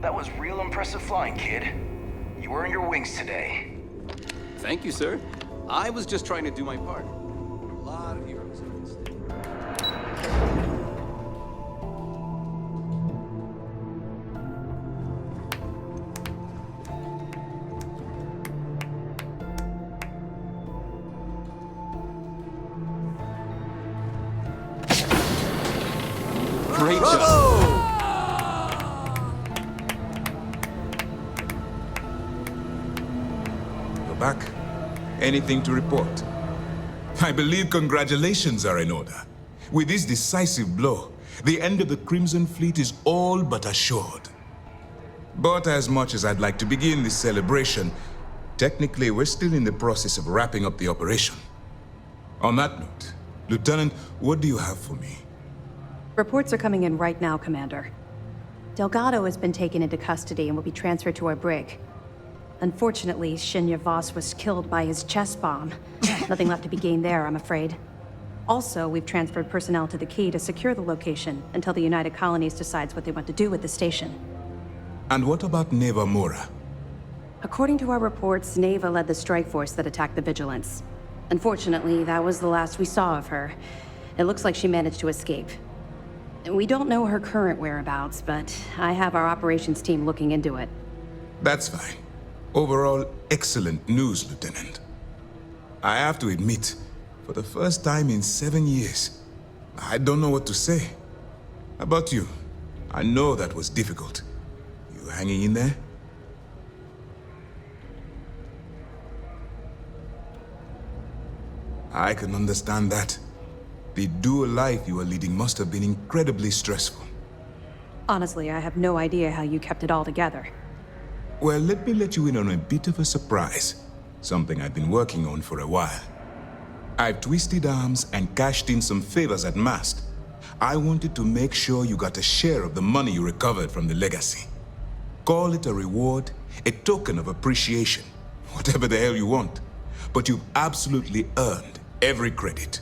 That was real impressive flying, kid. You earned your wings today. Thank you, sir. I was just trying to do my part. A lot of heroes have been staying. Great job. You're back. Anything to report? I believe congratulations are in order. With this decisive blow, the end of the Crimson Fleet is all but assured. But as much as I'd like to begin this celebration, technically we're still in the process of wrapping up the operation. On that note, Lieutenant, what do you have for me? Reports are coming in right now, Commander. Delgado has been taken into custody and will be transferred to our brig. Unfortunately, Shinya Voss was killed by his chest bomb. Nothing left to be gained there, I'm afraid. Also, we've transferred personnel to the Key to secure the location until the United Colonies decides what they want to do with the station. And what about Neva Mora? According to our reports, Neva led the strike force that attacked the Vigilance. Unfortunately, that was the last we saw of her. It looks like she managed to escape. We don't know her current whereabouts, but I have our operations team looking into it. That's fine. Overall, excellent news, Lieutenant. I have to admit, for the first time in 7 years, I don't know what to say. How about you? I know that was difficult. You hanging in there? I can understand that. The dual life you are leading must have been incredibly stressful. Honestly, I have no idea how you kept it all together. Well, let me let you in on a bit of a surprise. Something I've been working on for a while. I've twisted arms and cashed in some favors at Mast. I wanted to make sure you got a share of the money you recovered from the legacy. Call it a reward, a token of appreciation, whatever the hell you want. But you've absolutely earned every credit.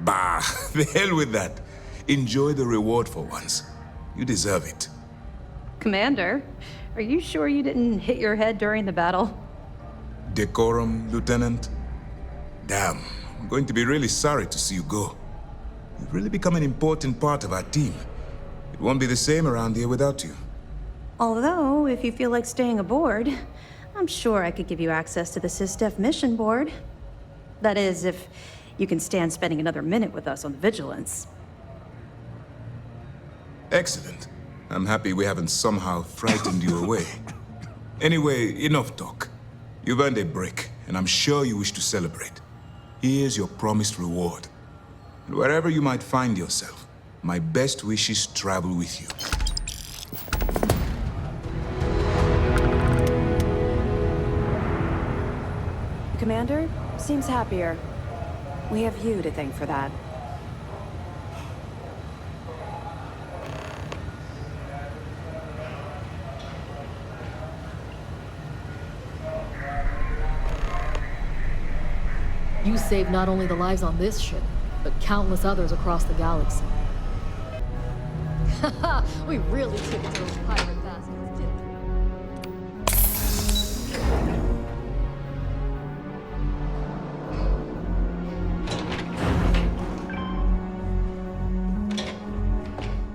Bah, the hell with that. Enjoy the reward for once. You deserve it. Commander, are you sure you didn't hit your head during the battle? Decorum, Lieutenant? Damn, I'm going to be really sorry to see you go. You've really become an important part of our team. It won't be the same around here without you. Although, if you feel like staying aboard, I'm sure I could give you access to the SysDef mission board. That is, if you can stand spending another minute with us on the Vigilance. Excellent. I'm happy we haven't somehow frightened you away. Anyway, enough talk. You've earned a break, and I'm sure you wish to celebrate. Here's your promised reward. And wherever you might find yourself, my best wishes travel with you. Commander, seems happier. We have you to thank for that. You saved not only the lives on this ship, but countless others across the galaxy. Haha, we really took it to those pirate bastards, didn't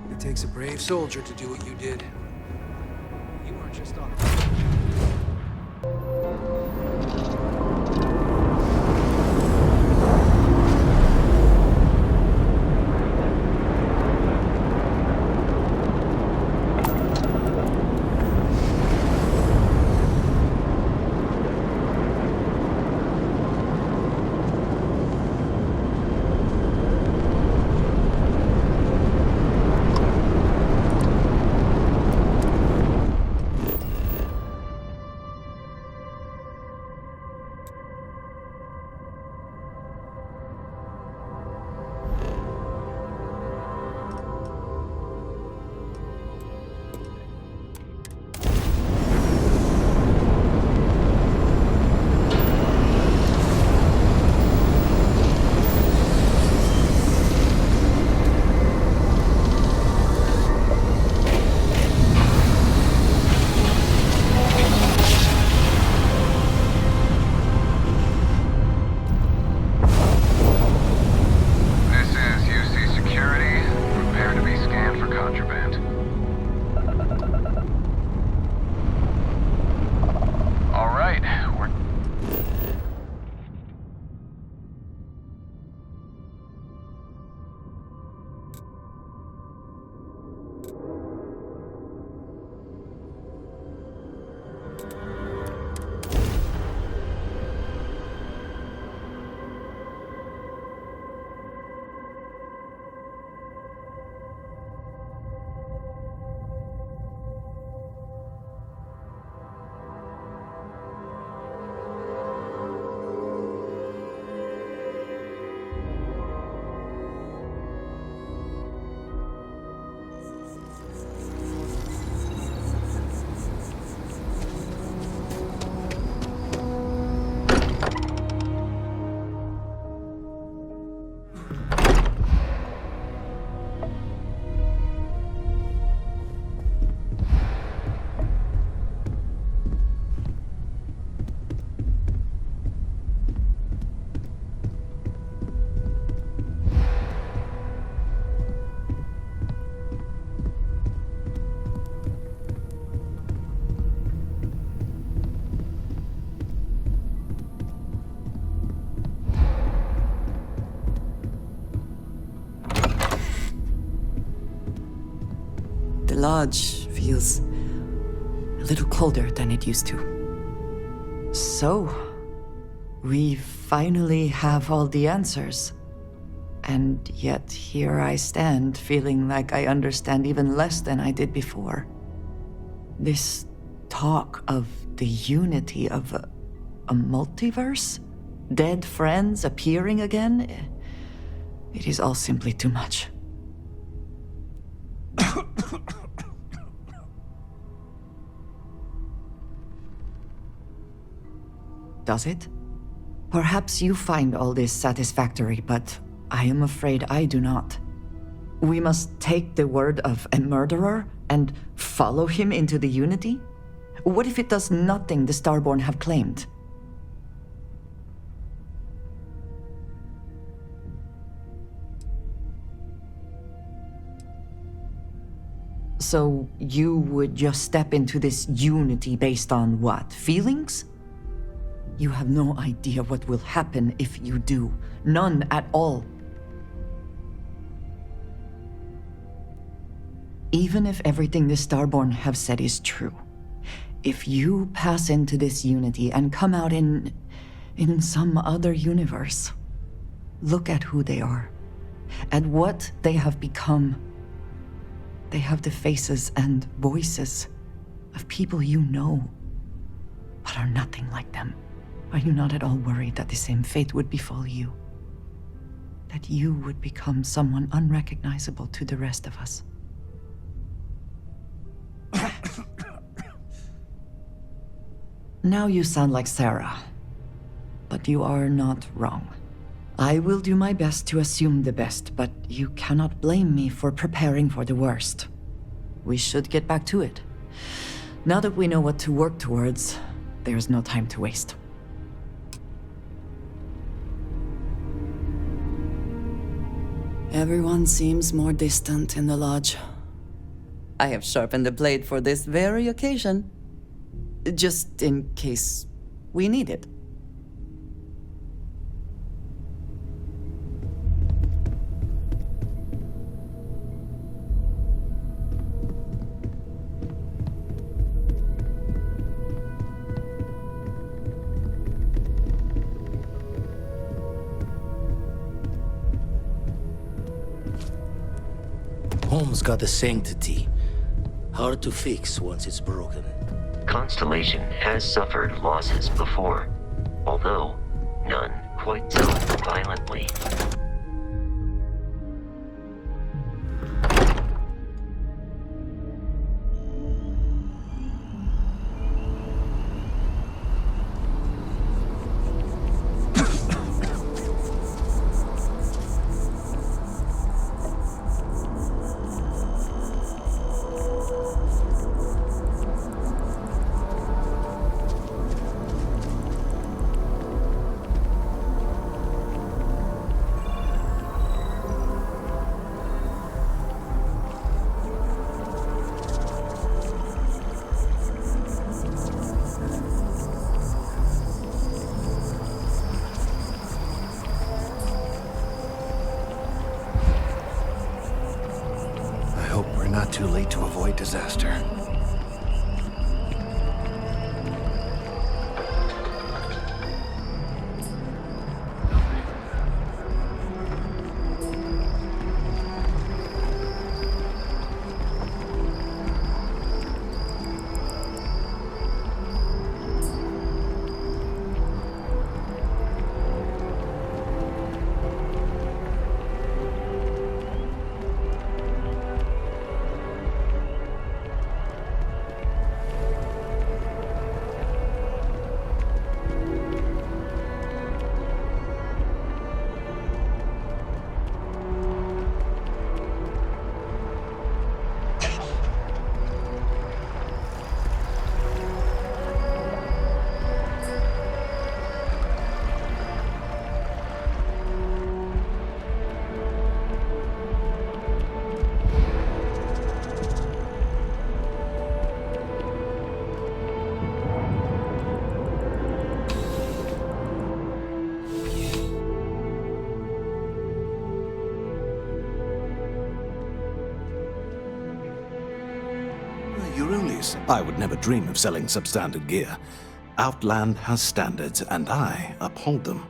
we? It takes a brave soldier to do what you did. You weren't just on. lodge feels a little colder than it used to. So, we finally have all the answers. And yet here I stand, feeling like I understand even less than I did before. This talk of the unity of a multiverse? Dead friends appearing again? It is all simply too much. Does it? Perhaps you find all this satisfactory, but I am afraid I do not. We must take the word of a murderer and follow him into the Unity? What if it does nothing the Starborn have claimed? So you would just step into this Unity based on what? Feelings? You have no idea what will happen if you do. None at all. Even if everything the Starborn have said is true, if you pass into this Unity and come out in some other universe, look at who they are, at what they have become. They have the faces and voices of people you know, but are nothing like them. Are you not at all worried that the same fate would befall you? That you would become someone unrecognizable to the rest of us? Now you sound like Sarah, but you are not wrong. I will do my best to assume the best, but you cannot blame me for preparing for the worst. We should get back to it. Now that we know what to work towards, there's no time to waste. Everyone seems more distant in the lodge. I have sharpened the blade for this very occasion. Just in case we need it. Home's got a sanctity. Hard to fix once it's broken. Constellation has suffered losses before, although none quite so violently. Not too late to avoid disaster. course, I would never dream of selling substandard gear. Outland has standards, and I uphold them.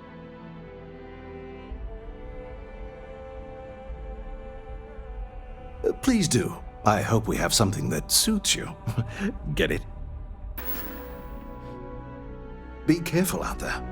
Please do. I hope we have something that suits you. Get it? Be careful out there.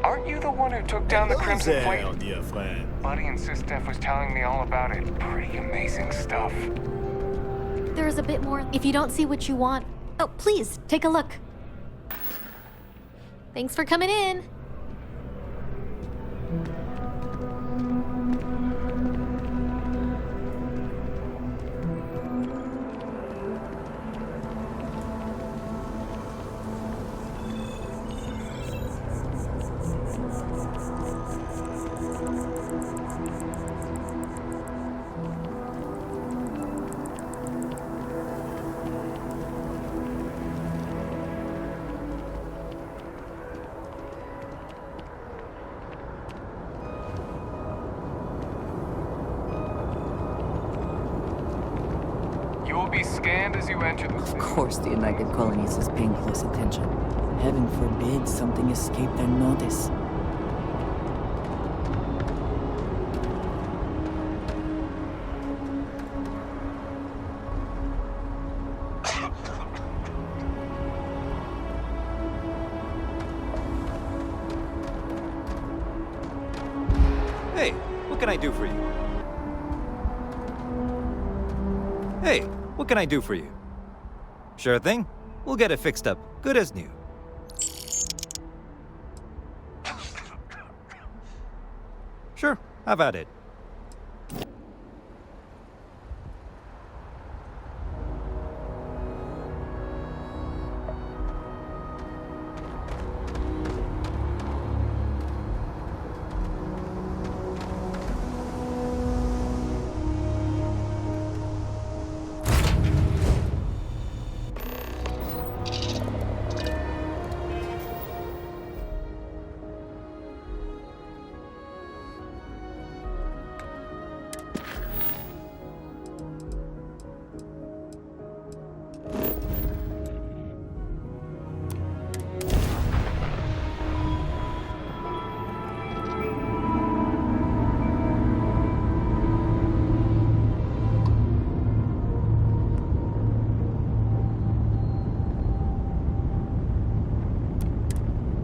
Aren't you the one who took down the Crimson Fleet? dear friend. Buddy and Sis Steph was telling me all about it. Pretty amazing stuff. There is a bit more. If you don't see what you want, oh, please, take a look. Thanks for coming in. You will be scanned as you enter the Of course the United Colonies is paying close attention. Heaven forbid something escape their notice. Hey, what can I do for you? Hey, what can I do for you? Sure thing. We'll get it fixed up, good as new. Sure, have at it.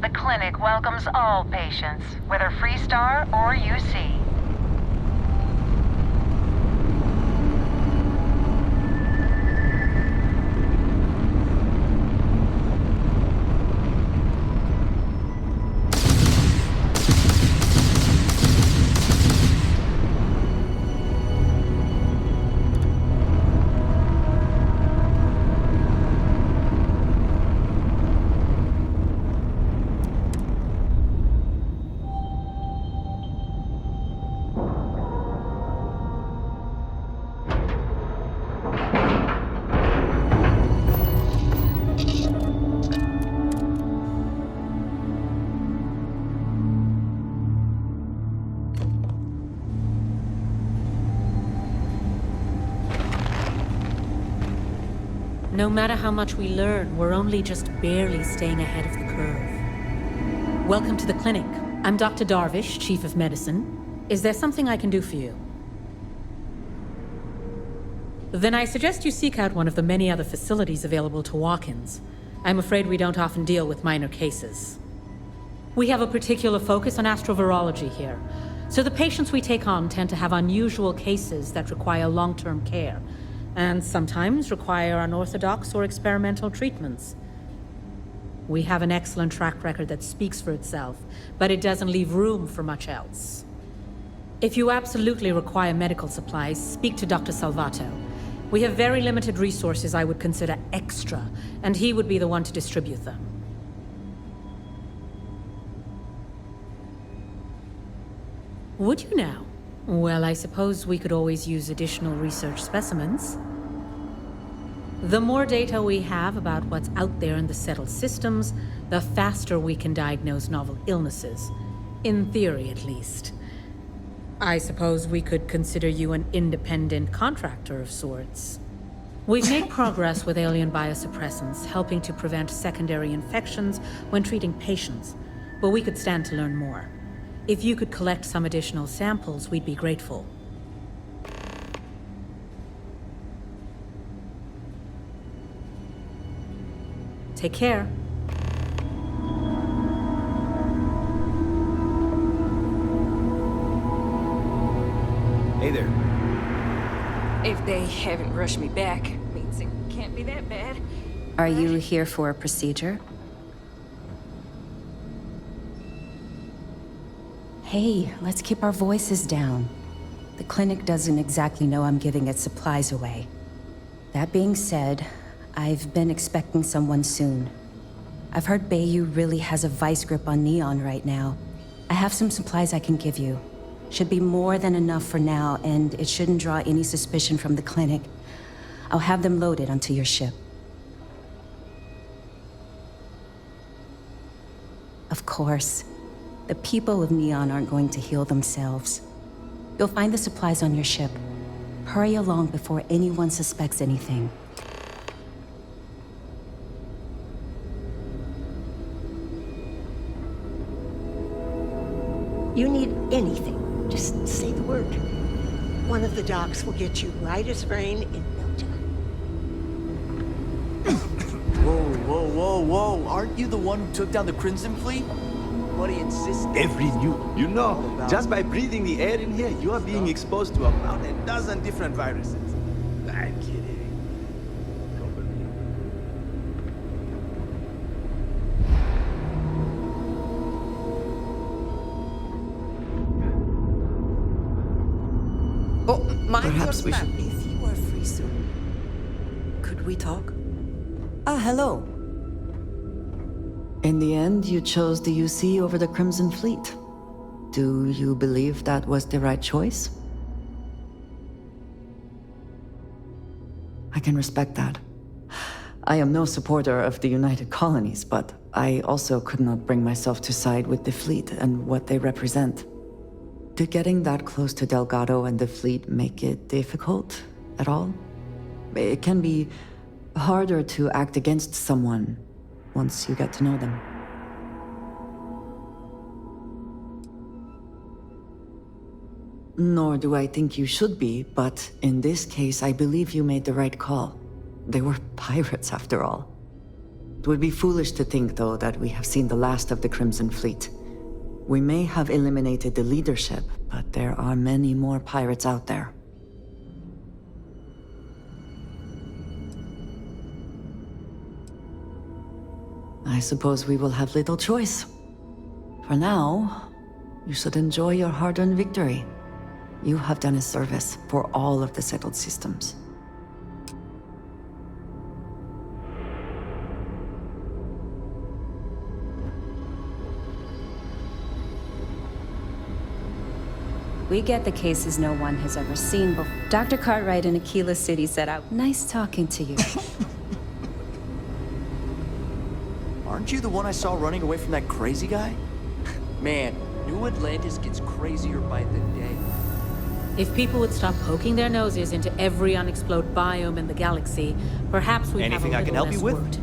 The clinic welcomes all patients, whether Freestar or UC. No matter how much we learn, we're only just barely staying ahead of the curve. Welcome to the clinic. I'm Dr. Darvish, Chief of Medicine. Is there something I can do for you? Then I suggest you seek out one of the many other facilities available to walk-ins. I'm afraid we don't often deal with minor cases. We have a particular focus on astrovirology here, so the patients we take on tend to have unusual cases that require long-term care, and sometimes require unorthodox or experimental treatments. We have an excellent track record that speaks for itself, but it doesn't leave room for much else. If you absolutely require medical supplies, speak to Dr. Salvato. We have very limited resources I would consider extra, and he would be the one to distribute them. Would you now? Well, I suppose we could always use additional research specimens. The more data we have about what's out there in the settled systems, the faster we can diagnose novel illnesses. In theory, at least. I suppose we could consider you an independent contractor of sorts. We've made progress with alien biosuppressants, helping to prevent secondary infections when treating patients, but we could stand to learn more. If you could collect some additional samples, we'd be grateful. Take care. Hey there. If they haven't rushed me back, means it can't be that bad. Are you here for a procedure? Hey, let's keep our voices down. The clinic doesn't exactly know I'm giving its supplies away. That being said, I've been expecting someone soon. I've heard Bayou really has a vice grip on Neon right now. I have some supplies I can give you. Should be more than enough for now, and it shouldn't draw any suspicion from the clinic. I'll have them loaded onto your ship. Of course. The people of Neon aren't going to heal themselves. You'll find the supplies on your ship. Hurry along before anyone suspects anything. You need anything, just say the word. One of the docs will get you right as rain in no time. Whoa. Aren't you the one who took down the Crimson Fleet? Buddy insists. Every new. You know, just by breathing the air in here, you are being exposed to about a dozen different viruses. I'm kidding. Oh, mind your Perhaps we step. should... If you are free soon, Could we talk? Hello. In the end, you chose the UC over the Crimson Fleet. Do you believe that was the right choice? I can respect that. I am no supporter of the United Colonies, but I also could not bring myself to side with the fleet and what they represent. Did getting that close to Delgado and the fleet make it difficult at all? It can be harder to act against someone once you get to know them. Nor do I think you should be, but in this case, I believe you made the right call. They were pirates, after all. It would be foolish to think, though, that we have seen the last of the Crimson Fleet. We may have eliminated the leadership, but there are many more pirates out there. I suppose we will have little choice. For now, you should enjoy your hard-earned victory. You have done a service for all of the settled systems. We get the cases no one has ever seen before. Dr. Cartwright in Aquila City said, nice talking to you. Aren't you the one I saw running away from that crazy guy? Man, New Atlantis gets crazier by the day. If people would stop poking their noses into every unexplored biome in the galaxy, perhaps we'd have a Anything I can little help you less with? work to